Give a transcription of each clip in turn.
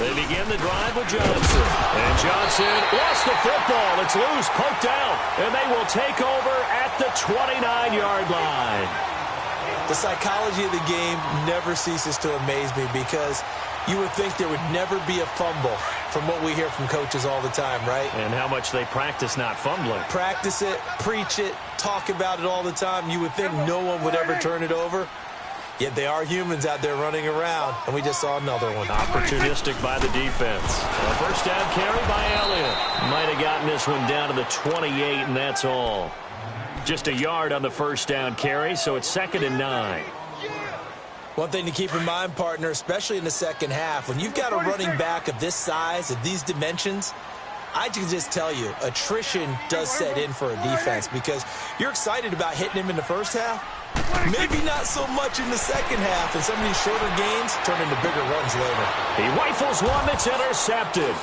They begin the drive with Johnson. And Johnson lost the football. It's loose, poked out. And they will take over at the 29-yard line. The psychology of the game never ceases to amaze me because you would think there would never be a fumble from what we hear from coaches all the time, right? And how much they practice not fumbling. Practice it, preach it, talk about it all the time. You would think no one would ever turn it over. Yet they are humans out there running around, and we just saw another one. Opportunistic by the defense. A first down carry by Elliott. Might have gotten this one down to the 28, and that's all. Just a yard on the first down carry, so it's 2nd and 9. One thing to keep in mind, partner, especially in the second half, when you've got a running back of this size, of these dimensions, I can just tell you, attrition does set in for a defense because you're excited about hitting him in the first half. Maybe not so much in the second half, and some of these shorter gains turn into bigger runs later. He rifles one that's intercepted.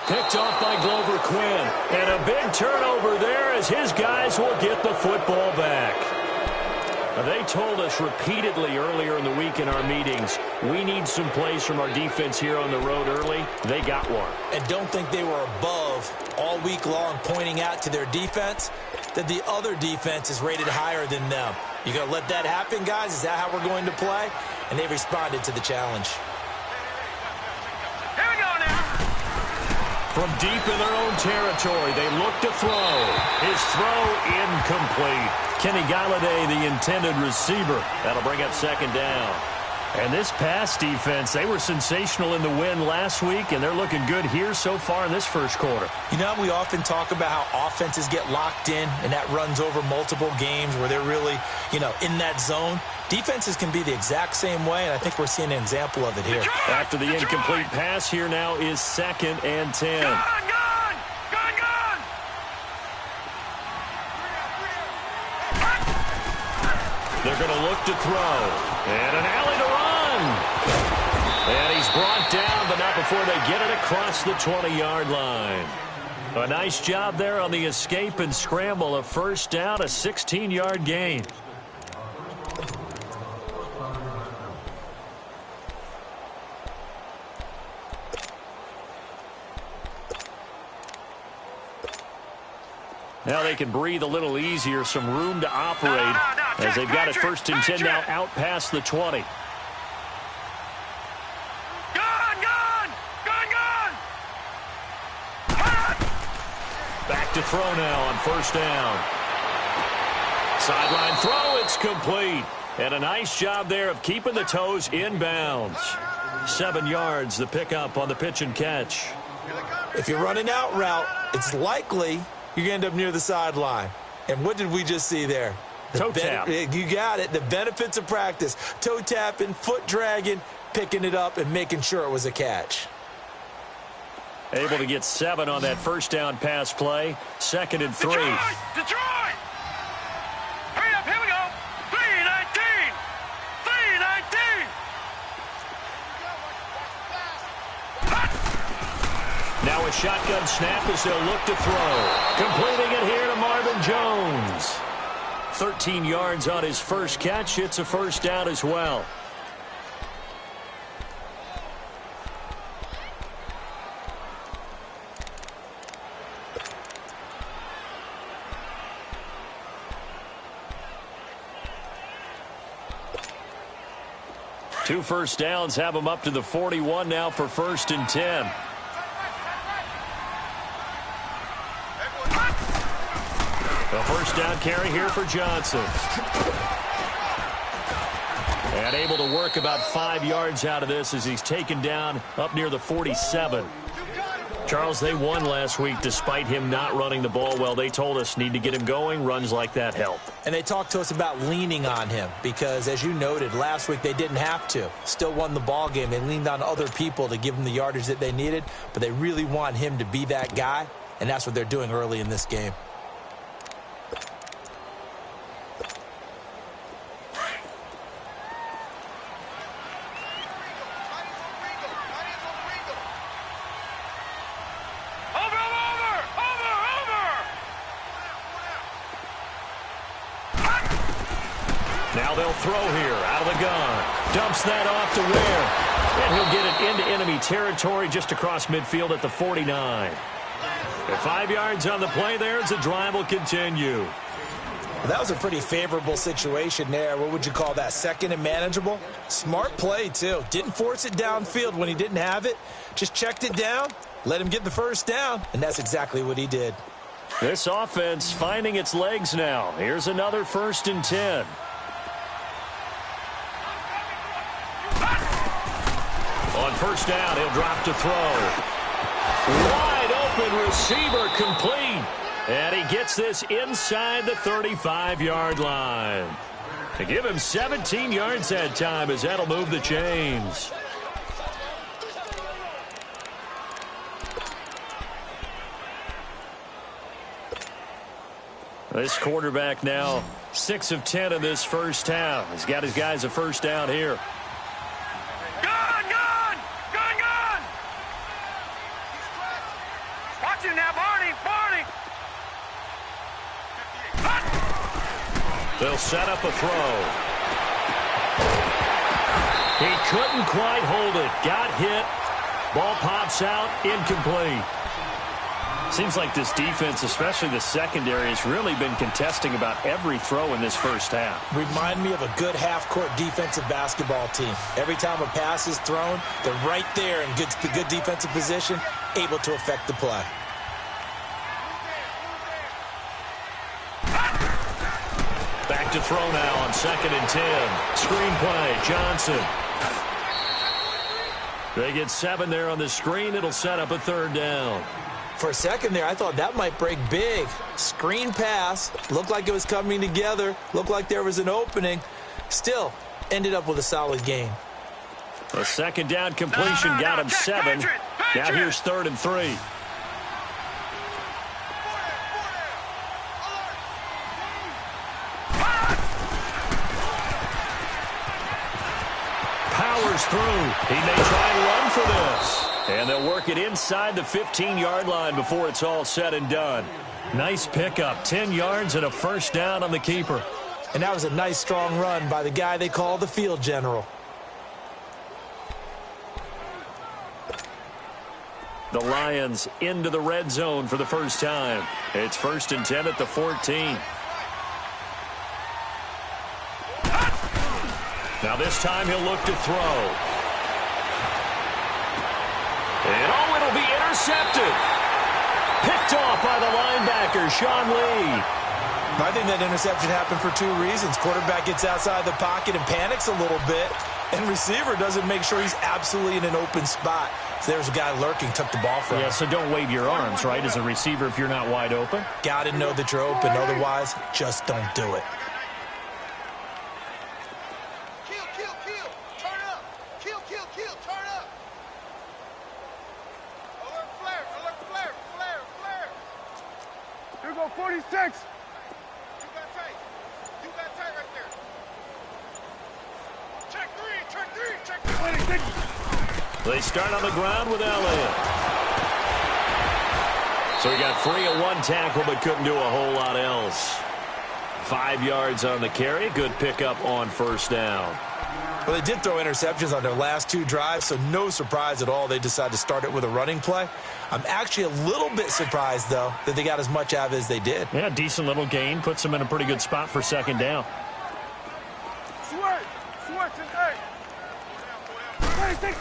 Picked off by Glover Quinn. And a big turnover there as his guys will get the football back. They told us repeatedly earlier in the week in our meetings, we need some plays from our defense here on the road early. They got one. And don't think they were above all week long pointing out to their defense that the other defense is rated higher than them. You going to let that happen, guys? Is that how we're going to play? And they responded to the challenge. Here we go now. From deep in their own territory, they look to throw. His throw incomplete. Kenny Galladay, the intended receiver. That'll bring up 2nd down. And this pass defense, they were sensational in the win last week, and they're looking good here so far in this first quarter. You know, we often talk about how offenses get locked in, and that runs over multiple games where they're really, in that zone. Defenses can be the exact same way, and I think we're seeing an example of it here. After the incomplete pass, here now is 2nd and 10. Gone! They're going to look to throw. And an alley to run. And he's brought down, but not before they get it across the 20-yard line. A nice job there on the escape and scramble. A first down, a 16-yard gain. Now they can breathe a little easier, some room to operate as they've got it 1st and 10 now out past the 20. Gone! Back to throw now on 1st down. Sideline throw, it's complete. And a nice job there of keeping the toes inbounds. 7 yards, the pickup on the pitch and catch. If you're running out route, it's likely you're going to end up near the sideline. And what did we just see there? Toe tap. You got it. The benefits of practice. Toe tapping, foot dragging, picking it up, and making sure it was a catch. Able to get 7 on that first down pass play. 2nd and 3. Detroit! Hurry up, here we go. 3-19. Now a shotgun snap as they'll look to throw. Completing it here to Marvin Jones. 13 yards on his first catch. It's a first down as well. Two first downs have him up to the 41 now for 1st and 10. A first down carry here for Johnson. And able to work about 5 yards out of this as he's taken down up near the 47. Charles, they won last week despite him not running the ball well. They told us need to get him going. Runs like that help. And they talked to us about leaning on him because, as you noted, last week they didn't have to. Still won the ball game. They leaned on other people to give them the yardage that they needed, but they really want him to be that guy, and that's what they're doing early in this game. Now they'll throw here out of the gun. Dumps that off to Ware. And he'll get it into enemy territory just across midfield at the 49. At 5 yards on the play there as the drive will continue. That was a pretty favorable situation there. What would you call that? Second and manageable? Smart play, too. Didn't force it downfield when he didn't have it. Just checked it down, let him get the first down, and that's exactly what he did. This offense finding its legs now. Here's another 1st and 10. On 1st down, he'll drop to throw. Wide open receiver complete. And he gets this inside the 35-yard line. To give him 17 yards that time as that'll move the chains. This quarterback now 6 of 10 in this first half. He's got his guys a 1st down here. Gun! Gun! Gun! Gun! Watch him now, Barney! Barney! They'll set up a throw. He couldn't quite hold it. Got hit. Ball pops out. Incomplete. Seems like this defense, especially the secondary, has really been contesting about every throw in this first half. Remind me of a good half-court defensive basketball team. Every time a pass is thrown, they're right there in good defensive position, able to affect the play. Back to throw now on 2nd and 10. Screen play, Johnson. They get 7 there on the screen. It'll set up a 3rd down. For a second there, I thought that might break big. Screen pass. Looked like it was coming together. Looked like there was an opening. Still, ended up with a solid game. A 2nd down completion got him 7. Now here's 3rd and 3. Powers through. He may try and run for this. And they'll work it inside the 15-yard line before it's all said and done. Nice pickup. 10 yards and a 1st down on the keeper. And that was a nice, strong run by the guy they call the field general. The Lions into the red zone for the first time. It's 1st and 10 at the 14. Now this time he'll look to throw. And it'll be intercepted. Picked off by the linebacker, Sean Lee. I think that interception happened for 2 reasons. Quarterback gets outside the pocket and panics a little bit, and receiver doesn't make sure he's absolutely in an open spot. So there's a guy lurking, took the ball from him. Yeah, so don't wave your arms, right, as a receiver if you're not wide open. Got to know that you're open. Otherwise, just don't do it. Here go 46. You got tight. You got tight right there. Check 3. They start on the ground with Elliott. So he got free of 1 tackle but couldn't do a whole lot else. 5 yards on the carry. Good pickup on 1st down. Well, they did throw interceptions on their last 2 drives, so no surprise at all they decided to start it with a running play. I'm actually a little bit surprised, though, that they got as much out of it as they did. Yeah, decent little gain. Puts them in a pretty good spot for 2nd down. Switch and 8.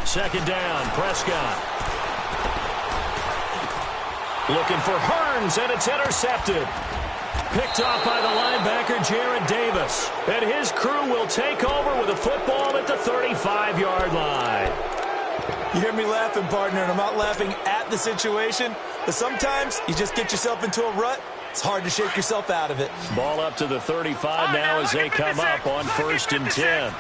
2nd down, Prescott. Looking for Hearns, and it's intercepted. Picked off by the linebacker, Jared Davis. And his crew will take over with a football at the 35-yard line. You hear me laughing, partner, and I'm not laughing at the situation, but sometimes you just get yourself into a rut. It's hard to shake yourself out of it. Ball up to the 35 now as they come up on 1st and 10.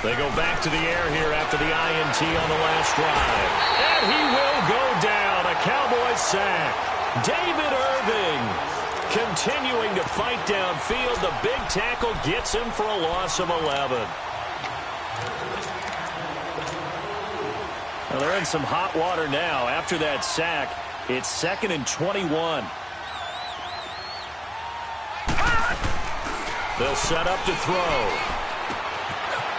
They go back to the air here after the INT on the last drive. And he will go down. A Cowboys sack. David Irving continuing to fight downfield. The big tackle gets him for a loss of 11. Well, they're in some hot water now after that sack. It's 2nd and 21. They'll set up to throw.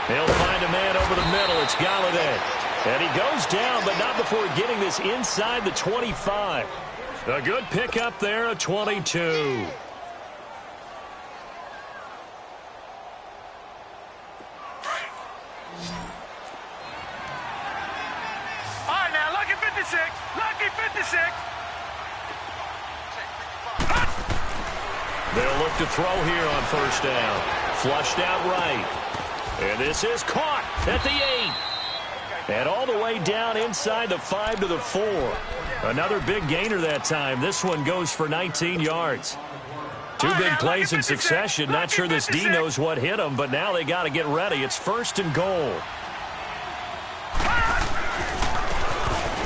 He'll find a man over the middle. It's Galladay. And he goes down, but not before getting this inside the 25. A good pickup there, a 22. All right, now, lucky 56. Lucky 56. They'll look to throw here on first down. Flushed out right. And this is caught at the 8. And all the way down inside the 5 to the 4. Another big gainer that time. This one goes for 19 yards. Two big plays in succession. Not sure this D knows what hit him, but now they got to get ready. It's 1st and goal.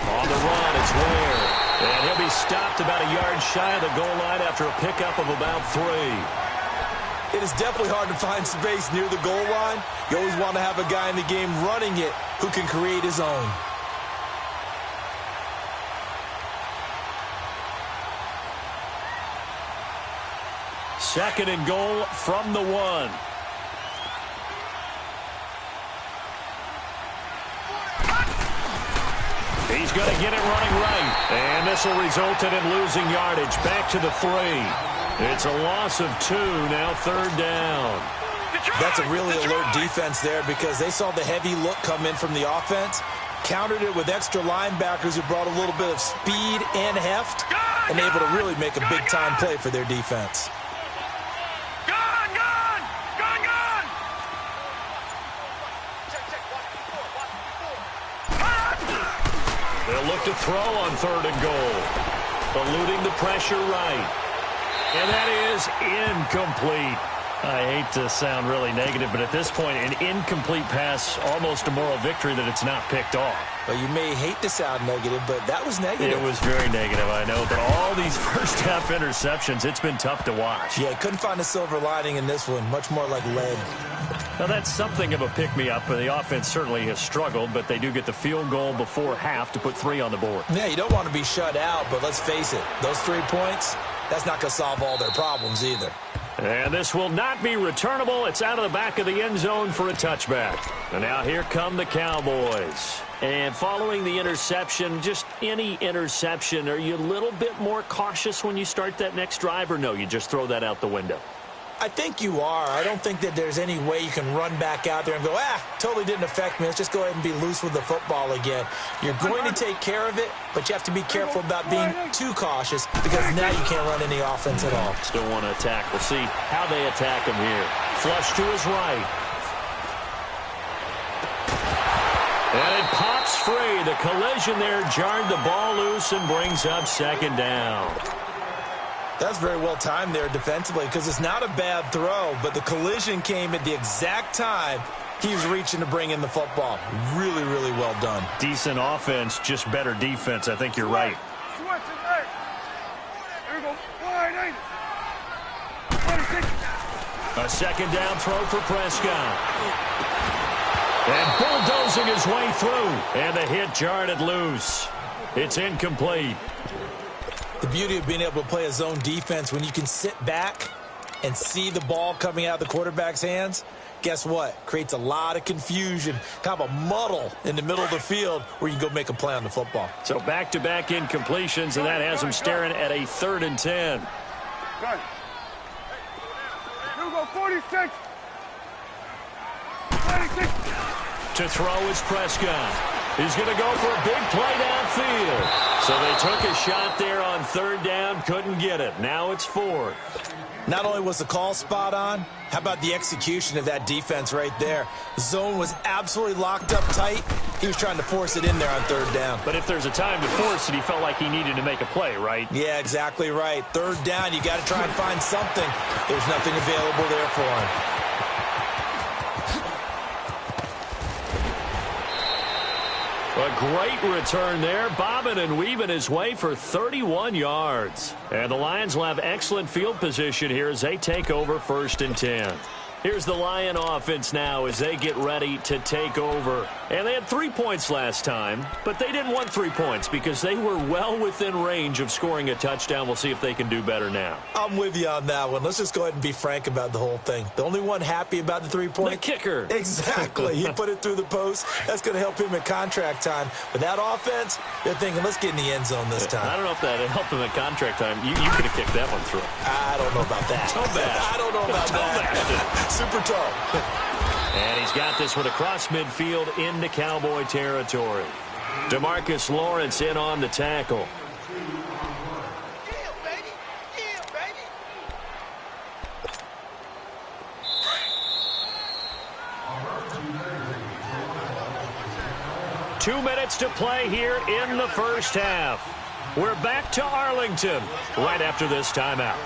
On the run, it's Ware. And he'll be stopped about a yard shy of the goal line after a pickup of about 3. It is definitely hard to find space near the goal line. You always want to have a guy in the game running it who can create his own. Second and goal from the 1. He's going to get it running right. And this will result in him losing yardage. Back to the 3. It's a loss of 2. Now 3rd down. That's a really alert defense there because they saw the heavy look come in from the offense, countered it with extra linebackers who brought a little bit of speed and heft, and able to really make a big-time play for their defense. They'll look to throw on 3rd and goal. Eluding the pressure right. And that is incomplete. I hate to sound really negative, but at this point, an incomplete pass, almost a moral victory that it's not picked off. Well, you may hate to sound negative, but that was negative. It was very negative, I know. But all these first-half interceptions, it's been tough to watch. Yeah, couldn't find a silver lining in this one. Much more like lead. Now, that's something of a pick-me-up. The offense certainly has struggled, but they do get the field goal before half to put 3 on the board. Yeah, you don't want to be shut out, but let's face it. Those 3 points, that's not going to solve all their problems either. And this will not be returnable. It's out of the back of the end zone for a touchback. And now here come the Cowboys. And following the interception, just any interception, are you a little bit more cautious when you start that next drive, or no, you just throw that out the window? I think you are. I don't think that there's any way you can run back out there and go, totally didn't affect me. Let's just go ahead and be loose with the football again. You're going to take care of it, but you have to be careful about being too cautious because now you can't run any offense at all. Still want to attack. We'll see how they attack him here. Flush to his right. And it pops free. The collision there jarred the ball loose and brings up 2nd down. That's very well timed there defensively because it's not a bad throw, but the collision came at the exact time he was reaching to bring in the football. Really, really well done. Decent offense, just better defense. I think you're right. A 2nd down throw for Prescott. And bulldozing his way through. And the hit jarred it loose. It's incomplete. The beauty of being able to play a zone defense when you can sit back and see the ball coming out of the quarterback's hands, guess what? Creates a lot of confusion, kind of a muddle in the middle of the field where you can go make a play on the football. So back-to-back incompletions, and that has him staring at a 3rd and 10. Got it. Here we go, 46. 46. To throw is Prescott. He's going to go for a big play downfield. So they took a shot there on 3rd down, couldn't get it. Now it's 4th. Not only was the call spot on, how about the execution of that defense right there? The zone was absolutely locked up tight. He was trying to force it in there on 3rd down. But if there's a time to force it, he felt like he needed to make a play, right? Yeah, exactly right. 3rd down, you got to try and find something. There's nothing available there for him. A great return there, bobbing and weaving his way for 31 yards. And the Lions will have excellent field position here as they take over 1st and 10. Here's the Lion offense now as they get ready to take over. And they had 3 points last time, but they didn't want 3 points because they were well within range of scoring a touchdown. We'll see if they can do better now. I'm with you on that one. Let's just go ahead and be frank about the whole thing. The only one happy about the 3-point? The kicker. Exactly. He put it through the post. That's going to help him in contract time. With that offense, they're thinking, let's get in the end zone this time. I don't know if that helped him at contract time. You could have kicked that one through. I don't know about that. Toe bash. I don't know about that. Super toe. And he's got this one across midfield into Cowboy territory. DeMarcus Lawrence in on the tackle. Yeah, baby. Yeah, baby. 2 minutes to play here in the first half. We're back to Arlington right after this timeout.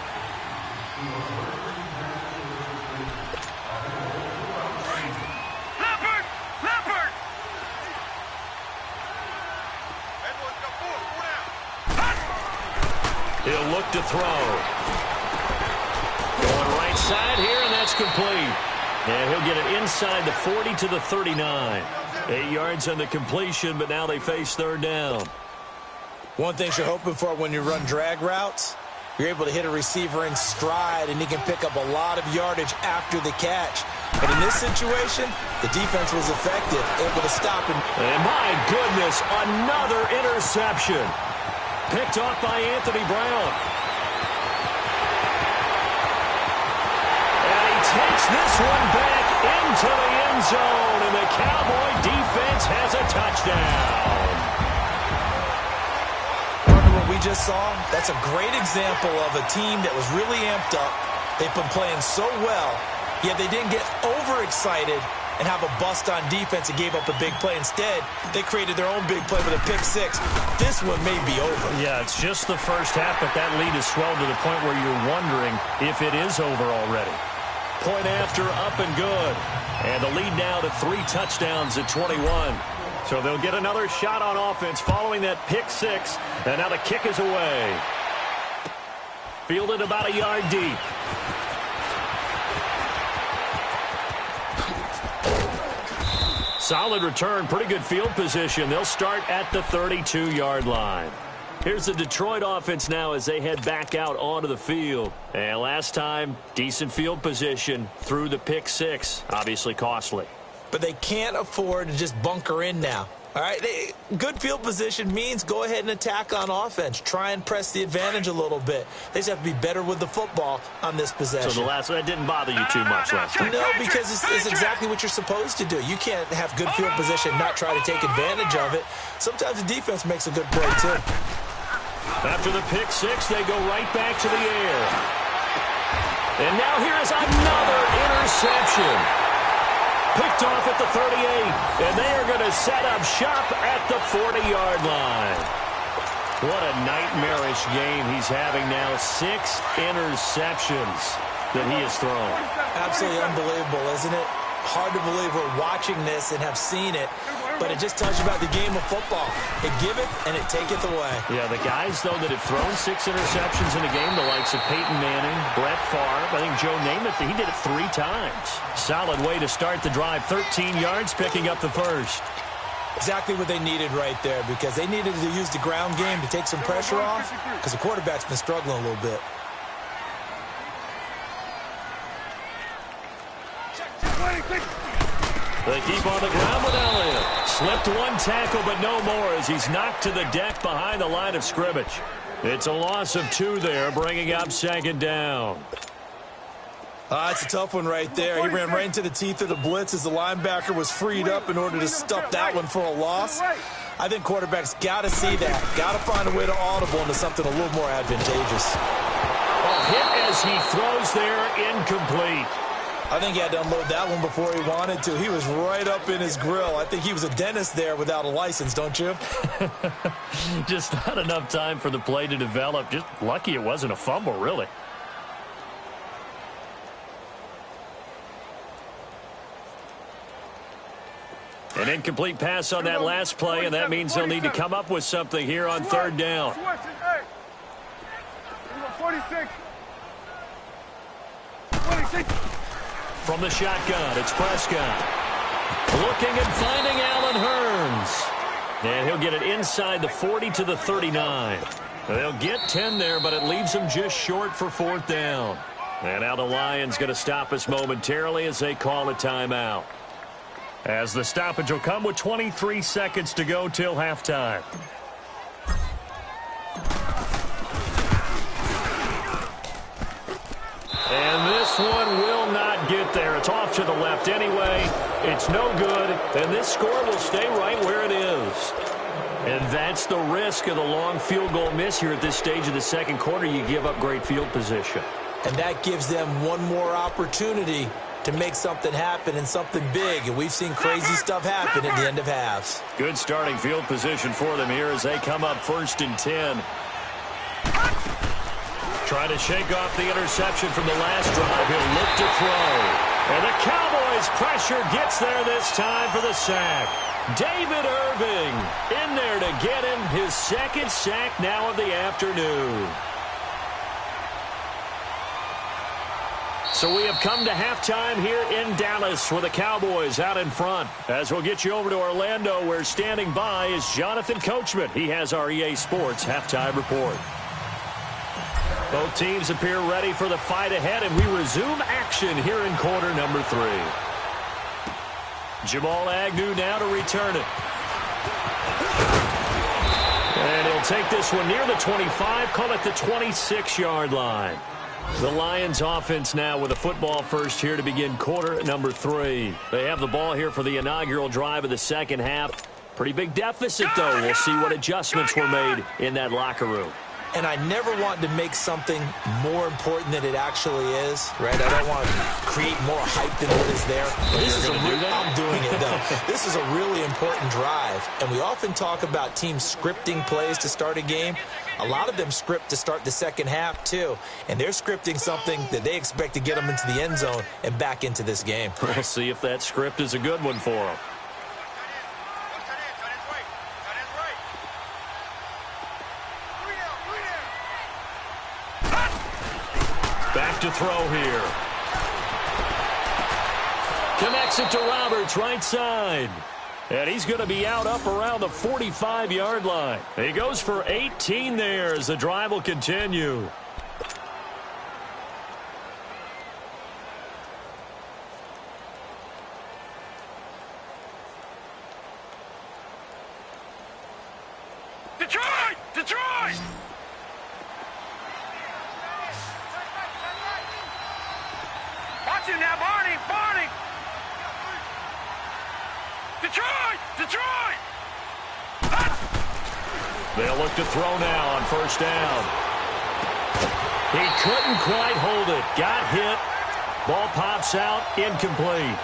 He'll look to throw. Going right side here, and that's complete. And he'll get it inside the 40 to the 39. 8 yards on the completion, but now they face third down. One thing you're hoping for when you run drag routes, you're able to hit a receiver in stride, and he can pick up a lot of yardage after the catch. But in this situation, the defense was effective, able to stop him. And my goodness, another interception. Picked off by Anthony Brown. And he takes this one back into the end zone, and the Cowboy defense has a touchdown. Remember what we just saw? That's a great example of a team that was really amped up. They've been playing so well, yet they didn't get overexcited and have a bust on defense and gave up a big play. Instead, they created their own big play with a pick six. This one may be over. Yeah, it's just the first half, but that lead has swelled to the point where you're wondering if it is over already. Point after, up and good. And the lead now to 3 touchdowns at 21. So they'll get another shot on offense following that pick six. And now the kick is away. Fielded about a yard deep. Solid return, pretty good field position. They'll start at the 32-yard line. Here's the Detroit offense now as they head back out onto the field. And last time, decent field position through the pick six. Obviously costly. But they can't afford to just bunker in now. All right, good field position means go ahead and attack on offense. Try and press the advantage a little bit. They just have to be better with the football on this possession. So the last one, that didn't bother you too much last time? No, because it's exactly what you're supposed to do. You can't have good field position and not try to take advantage of it. Sometimes the defense makes a good play, too. After the pick six, they go right back to the air. And now here is another interception. Picked off at the 38, and they are going to set up shop at the 40-yard line. What a nightmarish game he's having now. 6 interceptions that he has thrown. Absolutely unbelievable, isn't it? Hard to believe we're watching this and have seen it, but it just tells you about the game of football. It giveth and it taketh away. Yeah, the guys, though, that have thrown 6 interceptions in a game, the likes of Peyton Manning, Brett Favre, I think Joe Namath, he did it 3 times. Solid way to start the drive, 13 yards, picking up the first. Exactly what they needed right there, because they needed to use the ground game to take some pressure off, because the quarterback's been struggling a little bit. They keep on the ground with Elliott. Slipped one tackle, but no more as he's knocked to the deck behind the line of scrimmage. It's a loss of 2 there, bringing up second down. It's a tough one right there. He ran right into the teeth of the blitz as the linebacker was freed up in order to stuff that one for a loss. I think quarterbacks got to see that. Got to find a way to audible into something a little more advantageous. Hit as he throws there, incomplete. I think he had to unload that one before he wanted to. He was right up in his grill. I think he was a dentist there without a license, don't you? Just not enough time for the play to develop. Just lucky it wasn't a fumble, really. An incomplete pass on that last play, and that means they'll need to come up with something here on third down. 46. From the shotgun, it's Prescott. Looking and finding Allen Hurns. And he'll get it inside the 40 to the 39. They'll get 10 there, but it leaves them just short for 4th down. And now the Lions going to stop us momentarily as they call a timeout. As the stoppage will come with 23 seconds to go till halftime. And this one will not get there. It's off to the left anyway. It's no good. And this score will stay right where it is. And that's the risk of the long field goal miss here at this stage of the second quarter. You give up great field position. And that gives them one more opportunity to make something happen and something big. And we've seen crazy stuff happen at the end of halves. Good starting field position for them here as they come up 1st and 10. Trying to shake off the interception from the last drive. He'll look to throw. And the Cowboys' pressure gets there this time for the sack. David Irving in there to get him his 2nd sack now of the afternoon. So we have come to halftime here in Dallas with the Cowboys out in front. As we'll get you over to Orlando, where standing by is Jonathan Coachman. He has our EA Sports halftime report. Both teams appear ready for the fight ahead, and we resume action here in quarter number 3. Jamal Agnew now to return it. And he'll take this one near the 25, call it the 26-yard line. The Lions offense now with a football first here to begin quarter number 3. They have the ball here for the inaugural drive of the second half. Pretty big deficit, though. We'll see what adjustments were made in that locker room. And I never want to make something more important than it actually is, right? I don't want to create more hype than what is there. I'm doing it, though. This is a really important drive. And we often talk about teams scripting plays to start a game. A lot of them script to start the second half, too. And they're scripting something that they expect to get them into the end zone and back into this game. We'll see if that script is a good one for them. Back to throw here. Connects it to Roberts, right side. And he's going to be out up around the 45-yard line. He goes for 18 there as the drive will continue. Detroit! Detroit! Watch him now, Barney! Barney! Detroit! Detroit! They'll look to throw now on first down. He couldn't quite hold it. Got hit. Ball pops out. Incomplete.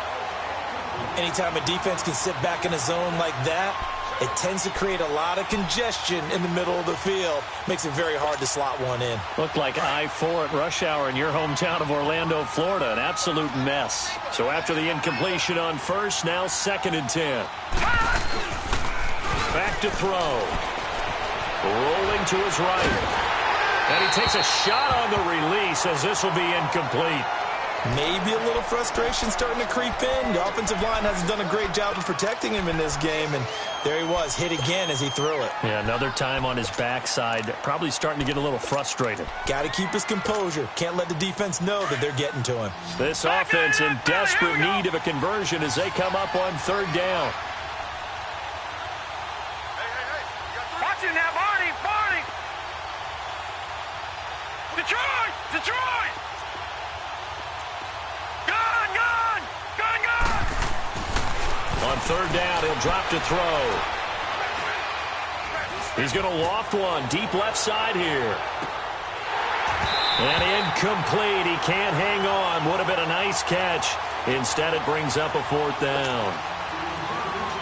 Anytime a defense can sit back in a zone like that, it tends to create a lot of congestion in the middle of the field. Makes it very hard to slot one in. Looked like I-4 at rush hour in your hometown of Orlando, Florida. An absolute mess. So after the incompletion on first, now 2nd and 10. Back to throw. Rolling to his right. And he takes a shot on the release as this will be incomplete. Maybe a little frustration starting to creep in. The offensive line hasn't done a great job of protecting him in this game, and there he was, hit again as he threw it. Yeah, another time on his backside, probably starting to get a little frustrated. Got to keep his composure. Can't let the defense know that they're getting to him. This offense in desperate need of a conversion as they come up on 3rd down. Watch him now, Barney! Barney! Detroit! Detroit! On 3rd down, he'll drop to throw. He's going to loft one deep left side here. And incomplete. He can't hang on. Would have been a nice catch. Instead, it brings up a 4th down.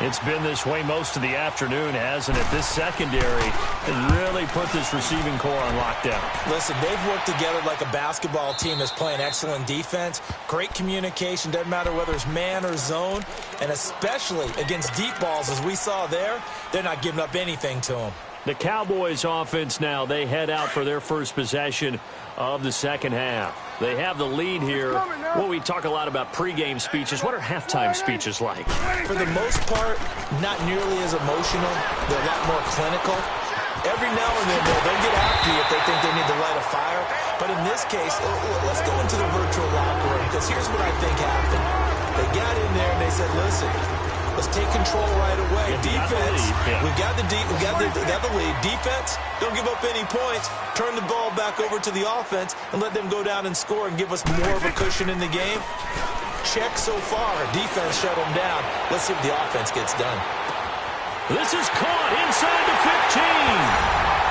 It's been this way most of the afternoon, hasn't it? This secondary has really put this receiving core on lockdown. Listen, they've worked together like a basketball team that's playing excellent defense. Great communication, doesn't matter whether it's man or zone. And especially against deep balls, as we saw there, they're not giving up anything to them. The Cowboys offense now, they head out for their first possession of the second half. They have the lead here. Well, we talk a lot about pregame speeches. What are halftime speeches like? For the most part, not nearly as emotional. They're a lot more clinical. Every now and then, they'll get after you if they think they need to light a fire. But in this case, let's go into the virtual locker room, because here's what I think happened. They got in there and they said, listen, let's take control right away. Defense, we got the lead. Defense, don't give up any points. Turn the ball back over to the offense and let them go down and score and give us more of a cushion in the game. Check so far. Defense shut them down. Let's see if the offense gets done. This is caught inside the 15.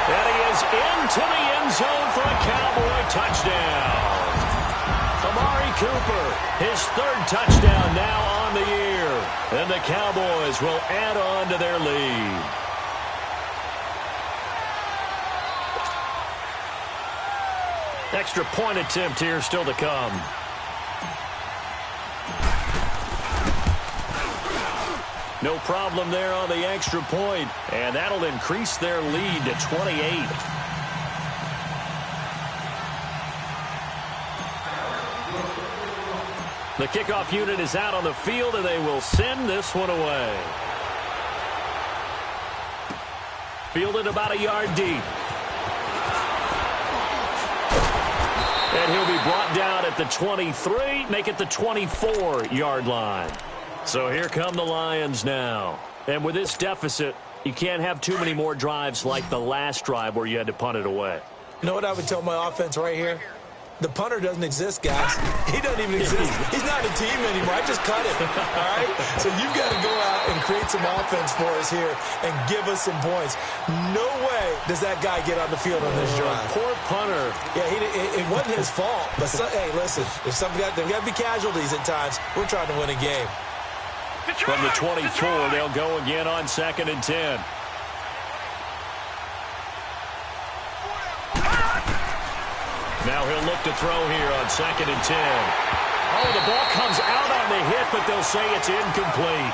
And he is into the end zone for a Cowboy touchdown. Amari Cooper, his third touchdown now on the year. And the Cowboys will add on to their lead. Extra point attempt here still to come. No problem there on the extra point, and that'll increase their lead to 28. The kickoff unit is out on the field, and they will send this one away. Fielded about a yard deep. And he'll be brought down at the 23, make it the 24-yard line. So here come the Lions now. And with this deficit, you can't have too many more drives like the last drive where you had to punt it away. You know what I would tell my offense right here? The punter doesn't exist, guys. He doesn't even exist. He's not a team anymore. I just cut him, all right? So you've got to go out and create some offense for us here and give us some points. No way does that guy get on the field on this drive. Poor punter. Yeah, it wasn't his fault. But, hey, listen, there's got to be casualties at times. We're trying to win a game. From the 24, they'll go again on 2nd and 10. Now he'll look to throw here on 2nd and 10. Oh, the ball comes out on the hit, but they'll say it's incomplete.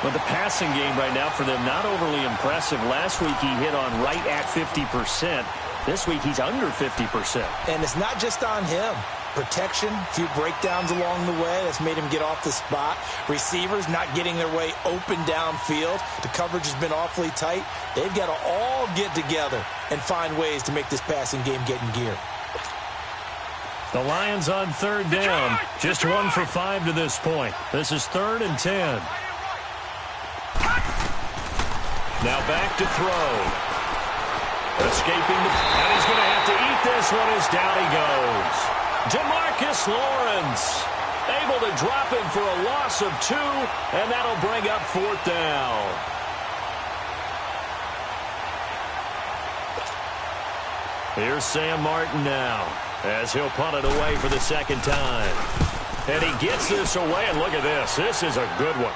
But the passing game right now for them, not overly impressive. Last week he hit on right at 50%. This week he's under 50%. And it's not just on him. Protection, a few breakdowns along the way. That's made him get off the spot. Receivers not getting their way open downfield. The coverage has been awfully tight. They've got to all get together and find ways to make this passing game get in gear. The Lions on 3rd down. Just 1 for 5 to this point. This is 3rd and 10. Now back to throw. Escaping, and he's going to have to eat this one as down he goes. Demarcus Lawrence able to drop him for a loss of 2, and that'll bring up 4th down. Here's Sam Martin now as he'll punt it away for the 2nd time. And he gets this away, and look at this. This is a good one.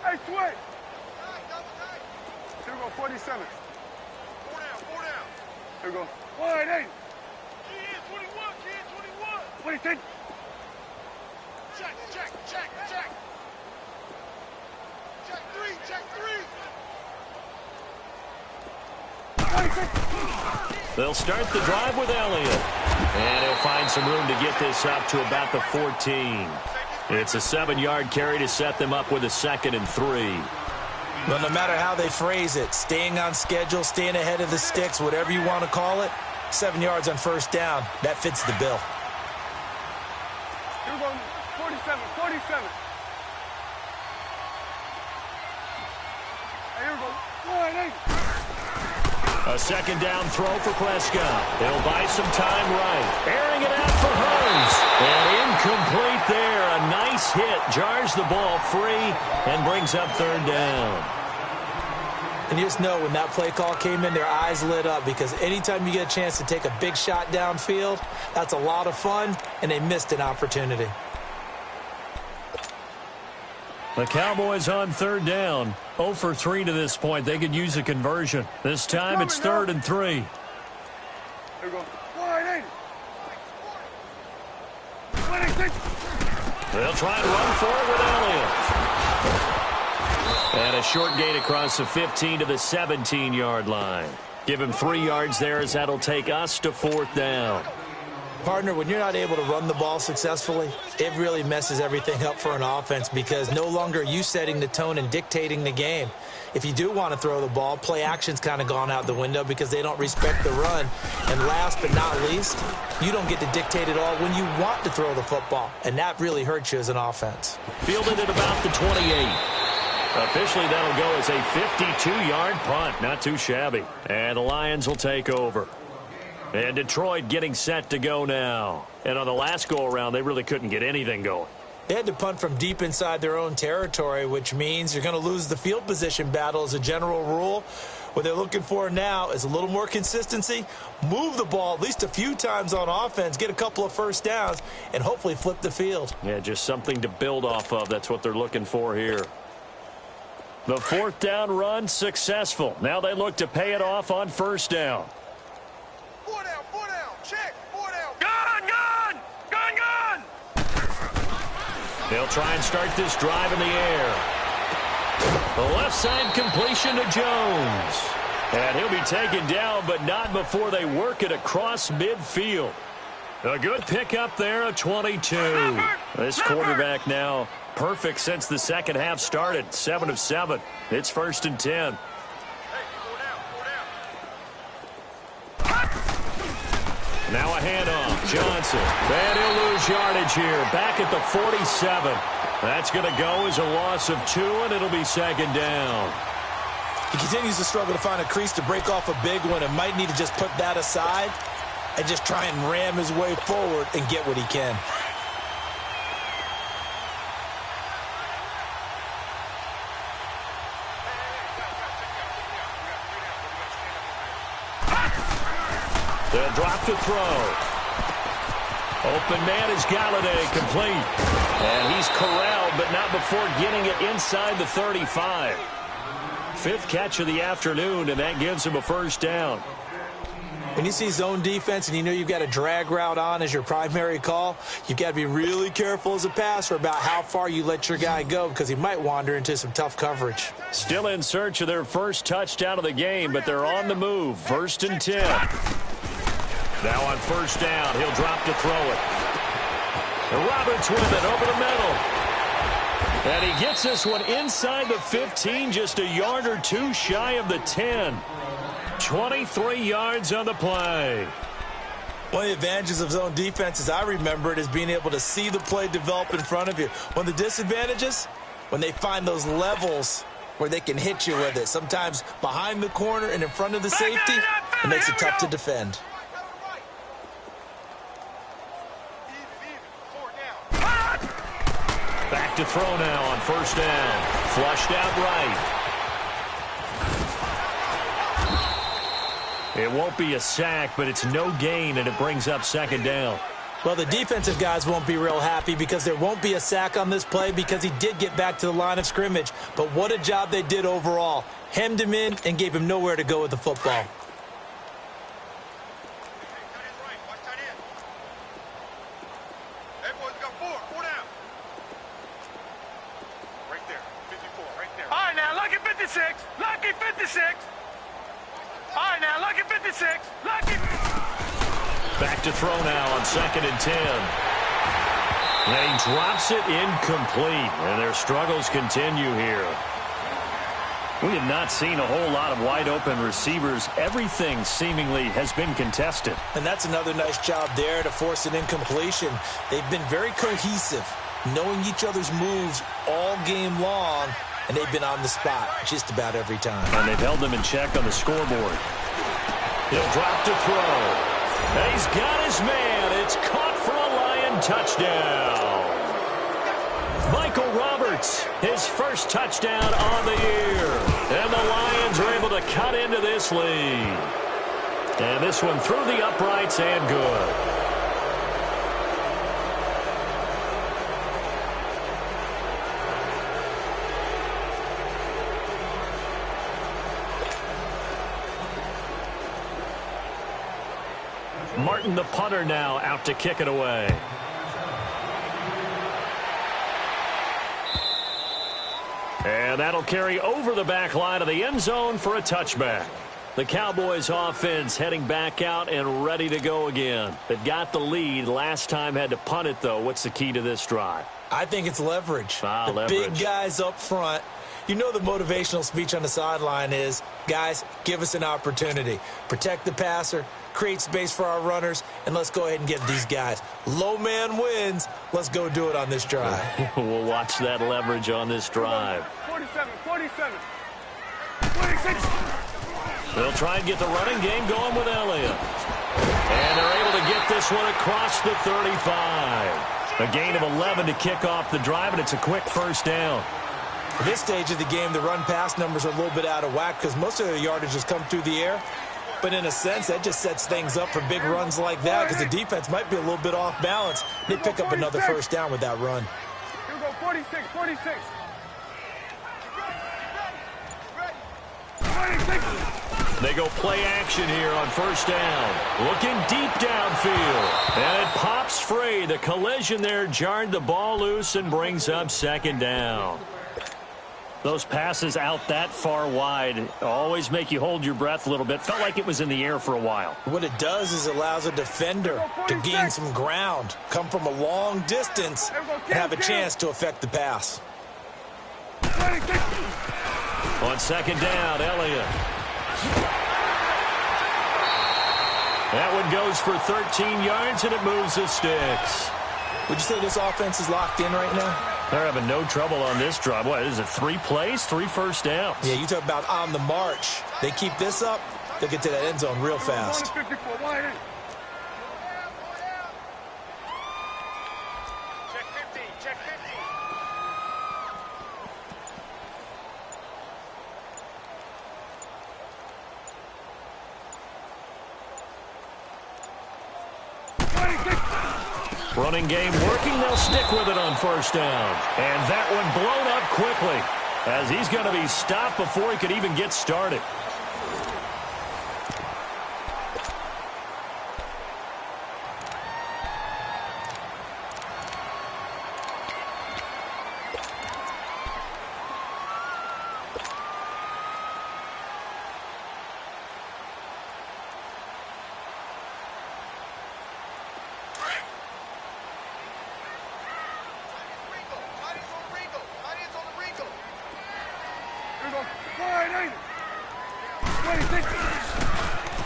Hey, switch. Here we go, 47. 4 down. Here we go. Wide 8. Kid 21, kid 21. What do you think? Check. Check 3. They'll start the drive with Elliott. And he'll find some room to get this up to about the 14. It's a 7-yard carry to set them up with a 2nd and 3. Well, no matter how they phrase it, staying on schedule, staying ahead of the sticks, whatever you want to call it, 7 yards on 1st down, that fits the bill. Here we go, 47. Hey, here we go. Wide 8. A 2nd down throw for Prescott. He'll buy some time right. Airing it out for Hurns. And incomplete there. A nice hit. Jars the ball free and brings up 3rd down. And you just know when that play call came in, their eyes lit up, because anytime you get a chance to take a big shot downfield, that's a lot of fun, and they missed an opportunity. The Cowboys on third down. 0 for 3 to this point. They could use a conversion. This time it's 3rd and 3. Here we go. Wide, 26. They'll try and run for it with Elliott. And a short gain across the 15 to the 17-yard line. Give him 3 yards there as that'll take us to 4th down. Partner, when you're not able to run the ball successfully, it really messes everything up for an offense because no longer are you setting the tone and dictating the game. If you do want to throw the ball, play action's kind of gone out the window because they don't respect the run. And last but not least, you don't get to dictate it all when you want to throw the football. And that really hurts you as an offense. Fielded at about the 28. Officially, that'll go as a 52-yard punt. Not too shabby. And the Lions will take over. And Detroit getting set to go now. And on the last go-around, they really couldn't get anything going. They had to punt from deep inside their own territory, which means you're going to lose the field position battle as a general rule. What they're looking for now is a little more consistency, move the ball at least a few times on offense, get a couple of first downs, and hopefully flip the field. Yeah, just something to build off of. That's what they're looking for here. The 4th down run successful. Now they look to pay it off on 1st down. 4 down, check, 4 down. Gun! They'll try and start this drive in the air. The left side completion to Jones. And he'll be taken down, but not before they work it across midfield. A good pickup there, a 22. This quarterback now perfect since the second half started. 7 of 7. It's 1st and 10. Now a handoff. Johnson. And he'll lose yardage here. Back at the 47. That's going to go as a loss of 2, and it'll be 2nd down. He continues to struggle to find a crease to break off a big one and might need to just put that aside and just try and ram his way forward and get what he can. They'll drop to throw. Open man is Galladay, complete. And he's corralled, but not before getting it inside the 35. 5th catch of the afternoon, and that gives him a 1st down. When you see zone defense and you know you've got a drag route on as your primary call, you've got to be really careful as a passer about how far you let your guy go because he might wander into some tough coverage. Still in search of their first touchdown of the game, but they're on the move. 1st and 10. Now on 1st down, he'll drop to throw it. And Roberts with it over the middle. And he gets this one inside the 15, just a yard or 2 shy of the 10. 23 yards on the play. One of the advantages of zone defense, as I remember it, is being able to see the play develop in front of you. One of the disadvantages, when they find those levels where they can hit you with it. Sometimes behind the corner and in front of the safety, it makes it tough to defend. Back to throw now on 1st down. Flushed out right. It won't be a sack, but it's no gain, and it brings up 2nd down. Well, the defensive guys won't be real happy because there won't be a sack on this play because he did get back to the line of scrimmage. But what a job they did overall. Hemmed him in and gave him nowhere to go with the football. Lucky 56. All right, now, lucky 56. Lucky. Back to throw now on 2nd and 10. And he drops it incomplete. And their struggles continue here. We have not seen a whole lot of wide-open receivers. Everything seemingly has been contested. And that's another nice job there to force an incompletion. They've been very cohesive, knowing each other's moves all game long. And they've been on the spot just about every time. And they've held them in check on the scoreboard. He'll drop to throw. And he's got his man. It's caught for a Lion touchdown. Michael Roberts, his first touchdown on the year. And the Lions are able to cut into this lead. And this one through the uprights and good. Martin, the punter, now out to kick it away. And that'll carry over the back line of the end zone for a touchback. The Cowboys offense heading back out and ready to go again. They've got the lead. Last time had to punt it, though. What's the key to this drive? I think it's leverage. Leverage. Big guys up front. You know the motivational speech on the sideline is, guys, give us an opportunity. Protect the passer, create space for our runners, and let's go ahead and get these guys. Low man wins. Let's go do it on this drive. We'll watch that leverage on this drive. 47, 47, 26. They'll try and get the running game going with Elliott. And they're able to get this one across the 35. A gain of 11 to kick off the drive, and it's a quick first down. At this stage of the game, the run-pass numbers are a little bit out of whack because most of the yardage has come through the air. But in a sense, that just sets things up for big runs like that because the defense might be a little bit off balance. They pick up another first down with that run. Here we go, 46, 46. 26. They go play action here on first down. Looking deep downfield. And it pops free. The collision there jarred the ball loose and brings up second down. Those passes out that far wide always make you hold your breath a little bit. Felt like it was in the air for a while. What it does is it allows a defender to gain some ground, come from a long distance, and have a chance to affect the pass. 26. On second down, Elliott. That one goes for 13 yards, and it moves the sticks. Would you say this offense is locked in right now? They're having no trouble on this drive. What is it, 3 plays, 3 first downs? Yeah, you talk about on the march. They keep this up, they'll get to that end zone real fast. 54, wide in. Check 50, check 50. Running game working. They'll stick with it on first down. And that one blown up quickly as he's going to be stopped before he could even get started.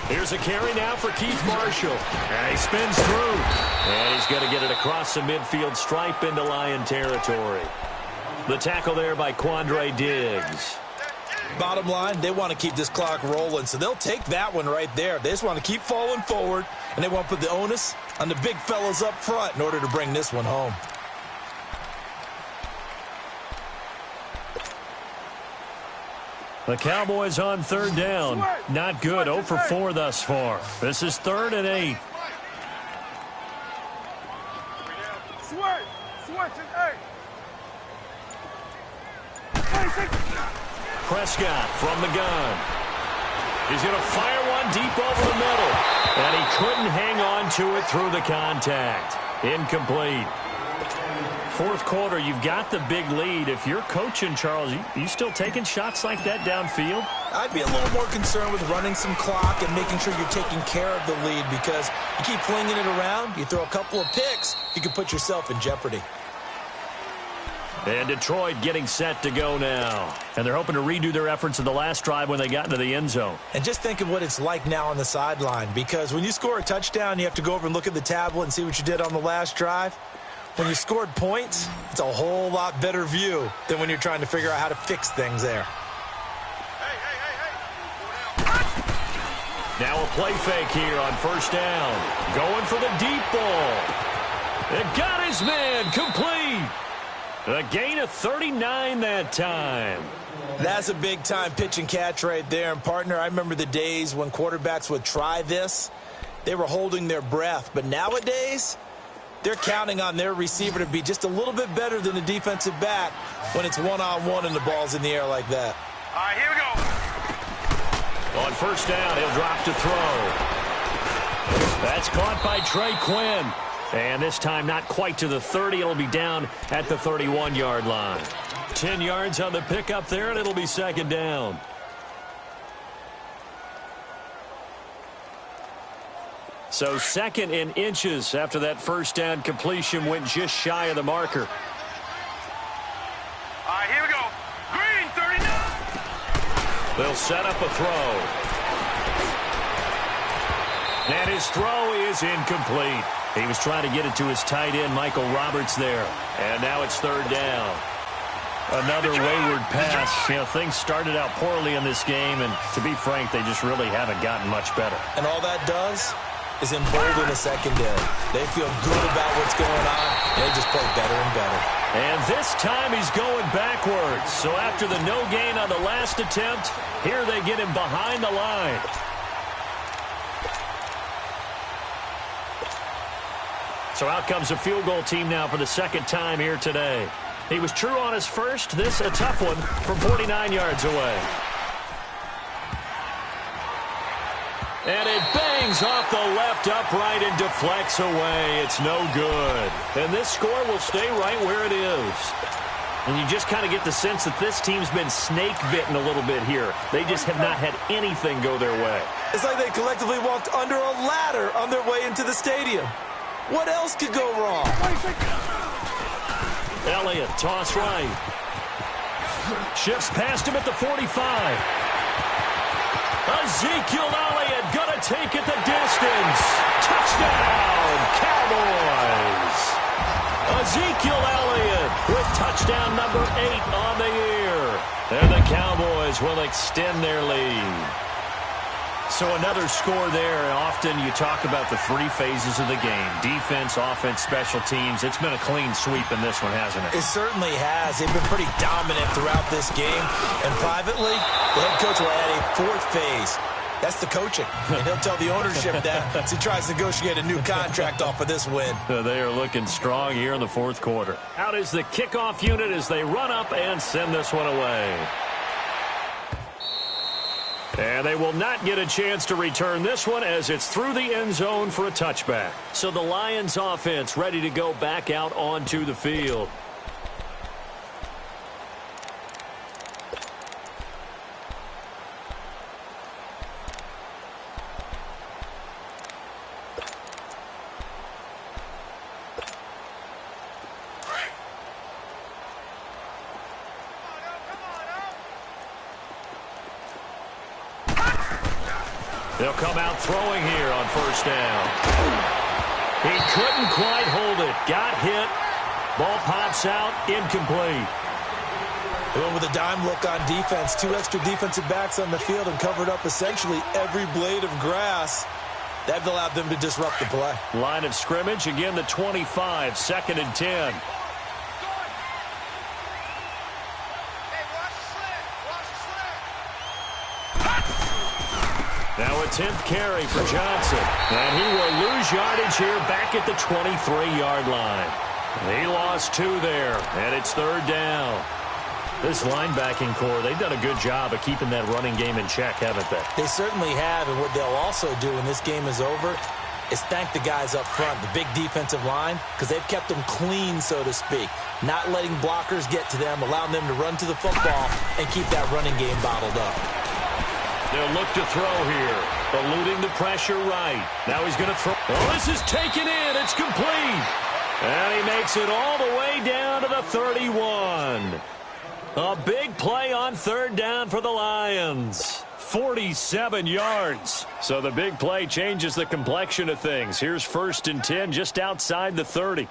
Here's a carry now for Keith Marshall. And he spins through. And he's going to get it across the midfield stripe into Lion territory. The tackle there by Quandre Diggs. Bottom line, they want to keep this clock rolling, so they'll take that one right there. They just want to keep falling forward, and they want to put the onus on the big fellas up front in order to bring this one home. The Cowboys on third down. Not good. 0 for 4 thus far. This is 3rd and 8. Prescott from the gun. He's going to fire one deep over the middle. And he couldn't hang on to it through the contact. Incomplete. Fourth quarter, you've got the big lead. If you're coaching, Charles, you still taking shots like that downfield? I'd be a little more concerned with running some clock and making sure you're taking care of the lead because you keep flinging it around, you throw a couple of picks, you can put yourself in jeopardy. And Detroit getting set to go now. And they're hoping to redo their efforts in the last drive when they got into the end zone. And just think of what it's like now on the sideline because when you score a touchdown, you have to go over and look at the tablet and see what you did on the last drive. When you scored points, it's a whole lot better view than when you're trying to figure out how to fix things there. Now a play fake here on first down. Going for the deep ball. It got his man complete. A gain of 39 that time. That's a big-time pitch and catch right there. And, partner, I remember the days when quarterbacks would try this. They were holding their breath. But nowadays, they're counting on their receiver to be just a little bit better than the defensive back when it's one-on-one and the ball's in the air like that. All right, here we go. On first down, he'll drop to throw. That's caught by Trey Quinn. And this time not quite to the 30. It'll be down at the 31-yard line. 10 yards on the pickup there, and it'll be second down. So second in inches after that first down completion went just shy of the marker. All right, here we go. Green, 39. They'll set up a throw. And his throw is incomplete. He was trying to get it to his tight end, Michael Roberts, there. And now it's third down. Another wayward pass. You know, things started out poorly in this game, and to be frank, they just really haven't gotten much better. And all that does is embolden the secondary. They feel good about what's going on, and they just play better and better. And this time he's going backwards. So after the no gain on the last attempt, here they get him behind the line. So out comes a field goal team now for the second time here today. He was true on his first. This a tough one from 49 yards away. And it bangs off the left upright and deflects away. It's no good. And this score will stay right where it is. And you just kind of get the sense that this team's been snake-bitten a little bit here. They just have not had anything go their way. It's like they collectively walked under a ladder on their way into the stadium. What else could go wrong? Elliott, toss right. Shifts past him at the 45. Ezekiel Elliott gonna take it the distance. Touchdown, Cowboys. Ezekiel Elliott with touchdown number 8 on the year. And the Cowboys will extend their lead. So another score there. Often you talk about the three phases of the game. Defense, offense, special teams. It's been a clean sweep in this one, hasn't it? It certainly has. They've been pretty dominant throughout this game. And privately, the head coach will add a fourth phase. That's the coaching. And he'll tell the ownership that as he tries to negotiate a new contract off of this win. They are looking strong here in the fourth quarter. Out is the kickoff unit as they run up and send this one away. And they will not get a chance to return this one as it's through the end zone for a touchback. So the Lions offense ready to go back out onto the field. They'll come out throwing here on first down. He couldn't quite hold it. Got hit. Ball pops out. Incomplete. They went with a dime look on defense. 2 extra defensive backs on the field and covered up essentially every blade of grass. That allowed them to disrupt the play. Line of scrimmage. Again, the 25. 2nd and 10. Now a 10th carry for Johnson. And he will lose yardage here back at the 23-yard line. He lost 2 there, and it's third down. This linebacking core, they've done a good job of keeping that running game in check, haven't they? They certainly have, and what they'll also do when this game is over is thank the guys up front, the big defensive line, because they've kept them clean, so to speak. Not letting blockers get to them, allowing them to run to the football and keep that running game bottled up. They'll look to throw here. Eluding the pressure right. Now he's going to throw. Oh, this is taken in. It's complete. And he makes it all the way down to the 31. A big play on third down for the Lions. 47 yards. So the big play changes the complexion of things. Here's 1st and 10 just outside the 30.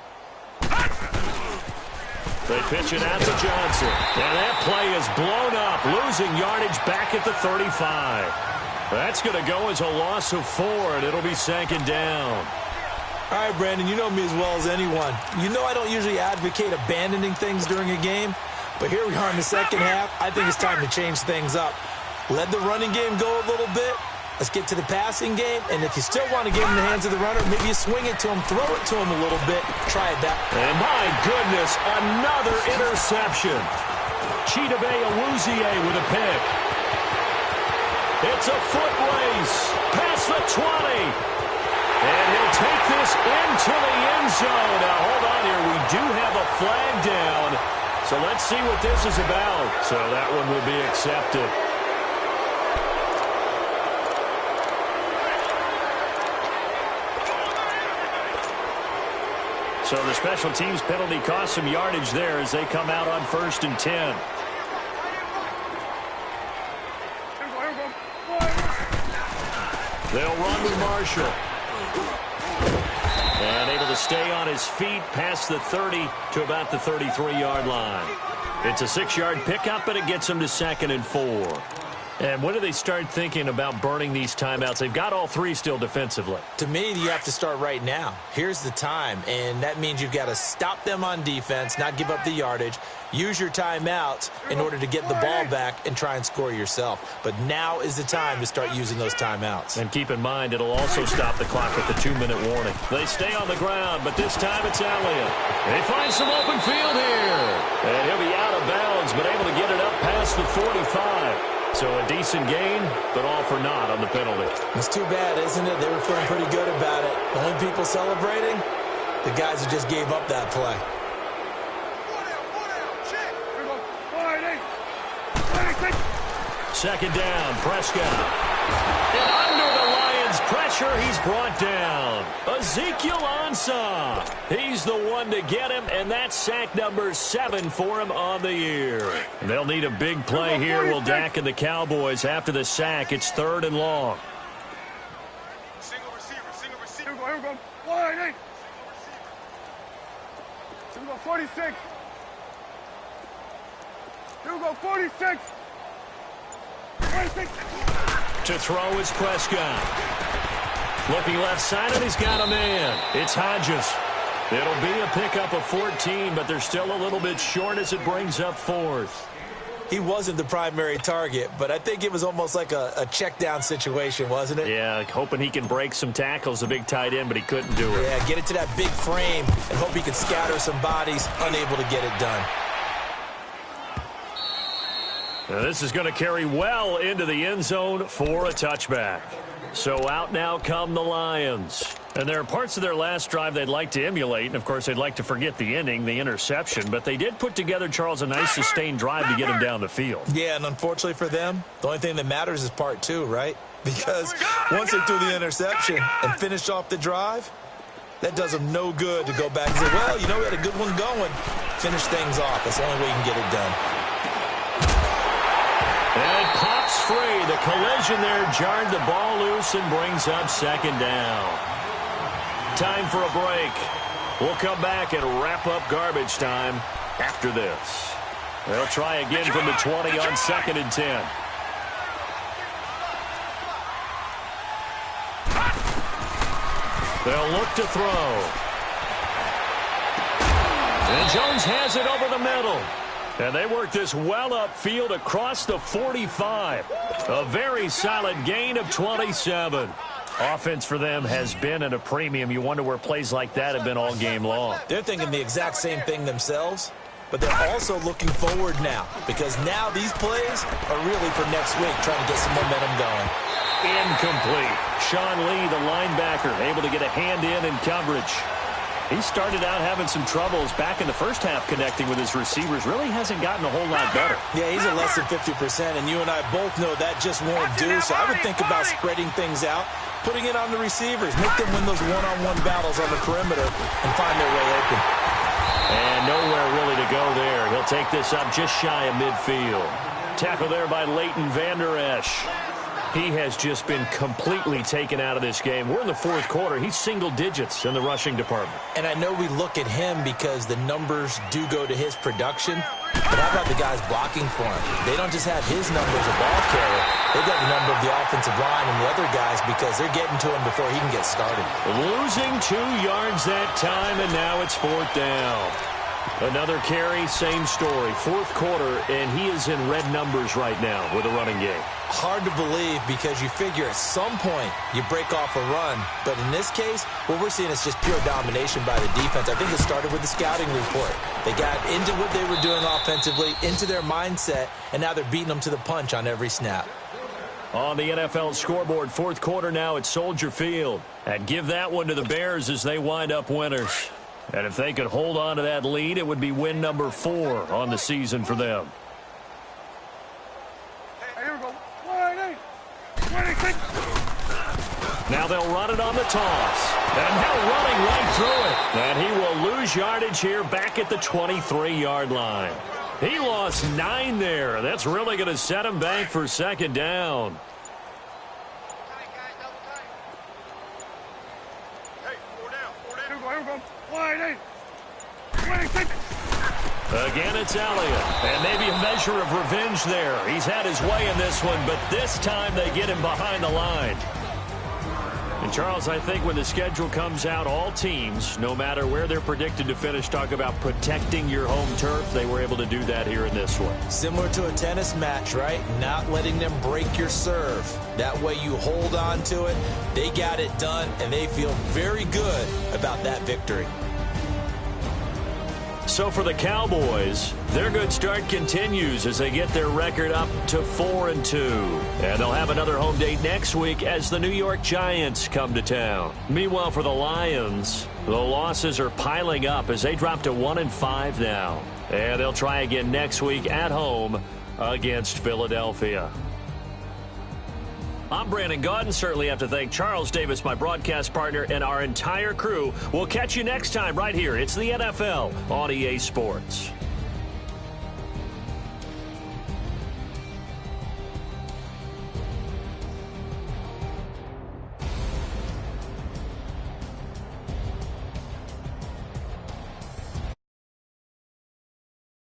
They pitch it out to Johnson. And that play is blown up, losing yardage back at the 35. That's going to go as a loss of 4, and it'll be 2nd down. All right, Brandon, you know me as well as anyone. You know I don't usually advocate abandoning things during a game, but here we are in the second half. I think it's time to change things up. Let the running game go a little bit. Let's get to the passing game, and if you still want to get in the hands of the runner, maybe you swing it to him, throw it to him a little bit. Try it that. And my goodness, another interception. Chidobe Awuzie with a pick. It's a foot race past the 20. And he'll take this into the end zone. Now, hold on here. We do have a flag down. So let's see what this is about. So that one will be accepted. So the special teams penalty cost some yardage there as they come out on 1st and 10. They'll run with Marshall. And able to stay on his feet past the 30 to about the 33-yard line. It's a 6-yard pickup, and it gets them to 2nd and 4. And when do they start thinking about burning these timeouts? They've got all 3 still defensively. To me, you have to start right now. Here's the time, and that means you've got to stop them on defense, not give up the yardage, use your timeouts in order to get the ball back and try and score yourself. But now is the time to start using those timeouts. And keep in mind, it'll also stop the clock at the 2-minute warning. They stay on the ground, but this time it's Elliott. They find some open field here. And he'll be out of bounds, but able to get it up past the 45. So a decent gain, but all for naught on the penalty. It's too bad, isn't it? They were feeling pretty good about it. The only people celebrating, the guys who just gave up that play. Second down, Prescott. And under the Lions' pressure, he's brought down. Ezekiel Ansah. He's the one to get him, and that's sack number 7 for him on the year. And they'll need a big play here, will Dak and the Cowboys. After the sack, it's 3rd and long. Single receiver. Here we go. Wide eight. Here we go, 46. Here we go, 46. 46. To throw is Prescott. Looking left side, and he's got a man. It's Hodges. It'll be a pickup of 14, but they're still a little bit short as it brings up 4th. He wasn't the primary target, but I think it was almost like a check down situation, wasn't it? Yeah, hoping he can break some tackles, a big tight end, but he couldn't do it. Yeah, get it to that big frame and hope he can scatter some bodies, unable to get it done. Now this is going to carry well into the end zone for a touchback. So out now come the Lions. And there are parts of their last drive they'd like to emulate. And, of course, they'd like to forget the ending, the interception. But they did put together, Charles, a nice sustained drive to get him down the field. Yeah, and unfortunately for them, the only thing that matters is part 2, right? Because once they threw the interception and finished off the drive, that does them no good to go back and say, well, you know, we had a good one going. Finish things off. That's the only way you can get it done. And it pops free. The collision there jarred the ball loose and brings up 2nd down. Time for a break. We'll come back and wrap up garbage time after this. They'll try again from the 20 on 2nd and 10. They'll look to throw. And Jones has it over the middle. And they work this well upfield across the 45. A very solid gain of 27. Offense for them has been at a premium. You wonder where plays like that have been all game long. They're thinking the exact same thing themselves, but they're also looking forward now because now these plays are really for next week, trying to get some momentum going. Incomplete. Sean Lee, the linebacker, able to get a hand in coverage. He started out having some troubles back in the first half connecting with his receivers. Really hasn't gotten a whole lot better. Yeah, he's at less than 50%, and you and I both know that just won't do. So I would think about spreading things out, putting it on the receivers, make them win those one-on-one battles on the perimeter and find their way open. And nowhere really to go there. He'll take this up just shy of midfield. Tackle there by Leighton Vander Esch. He has just been completely taken out of this game. We're in the 4th quarter. He's single digits in the rushing department. And I know we look at him because the numbers do go to his production. But how about the guys blocking for him? They don't just have his number as a ball carrier. They've got the number of the offensive line and the other guys because they're getting to him before he can get started. Losing 2 yards that time, and now it's 4th down. Another carry, same story. 4th quarter, and he is in red numbers right now with a running game. Hard to believe because you figure at some point you break off a run. But in this case, what we're seeing is just pure domination by the defense. I think it started with the scouting report. They got into what they were doing offensively, into their mindset, and now they're beating them to the punch on every snap. On the NFL scoreboard, fourth quarter now at Soldier Field. And give that one to the Bears as they wind up winners. And if they could hold on to that lead, it would be win number 4 on the season for them. Hey, here we go. 26. Now they'll run it on the toss. And now running right through it. And he will lose yardage here back at the 23-yard line. He lost 9 there. That's really going to set him back for second down. Hey, 4 down. Here we go. Wide 26. Again, it's Elliott. And maybe a measure of revenge there. He's had his way in this one, but this time they get him behind the line. And, Charles, I think when the schedule comes out, all teams, no matter where they're predicted to finish, talk about protecting your home turf. They were able to do that here in this one. Similar to a tennis match, right? Not letting them break your serve. That way you hold on to it. They got it done, and they feel very good about that victory. So for the Cowboys, their good start continues as they get their record up to 4-2. And they'll have another home date next week as the New York Giants come to town. Meanwhile, for the Lions, the losses are piling up as they drop to 1-5 now. And they'll try again next week at home against Philadelphia. I'm Brandon Gaudin. Certainly have to thank Charles Davis, my broadcast partner, and our entire crew. We'll catch you next time right here. It's the NFL on EA Sports.